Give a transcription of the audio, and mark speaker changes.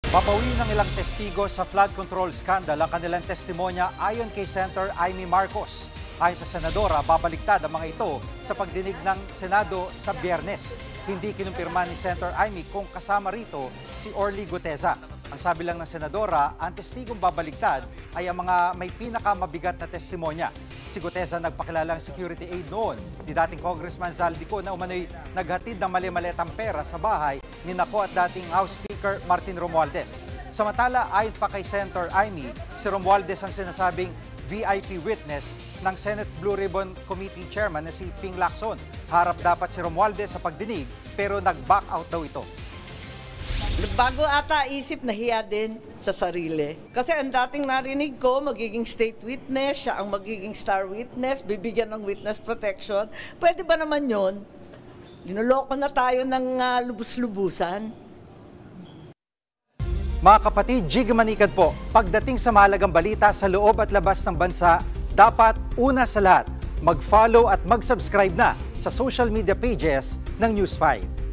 Speaker 1: Papawi ng ilang testigo sa flood control scandal ang kanilang testimonya ayon kay Senator Amy Marcos. Ayon sa senadora, babaliktad ang mga ito sa pagdinig ng Senado sa Biyernes. Hindi kinumpirma ni Senator Amy kung kasama rito si Orly Guteza. Ang sabi lang ng senadora, ang testigong babaliktad ay ang mga may pinakamabigat na testimonya. Si Guteza nagpakilalang security aid noon ni dating Congressman Zaldico na umano'y naghatid ng mali-maletang pera sa bahay ni Nako at dating House Speaker Martin Romualdez. Samantala, ayon pa kay Senator Amy, si Romualdez ang sinasabing VIP witness ng Senate Blue Ribbon Committee Chairman na si Ping Lacson. Harap dapat si Romualdez sa pagdinig pero nag-back out daw ito.
Speaker 2: Bago ata isip, nahiya din sa sarili. Kasi ang dating narinig ko, magiging state witness, siya ang magiging star witness, bibigyan ng witness protection. Pwede ba naman yon? Linuloko na tayo ng lubus-lubusan.
Speaker 1: Mga kapatid, Jig Manikad po, pagdating sa mahalagang balita sa loob at labas ng bansa, dapat una sa lahat, mag-follow at mag-subscribe na sa social media pages ng News 5.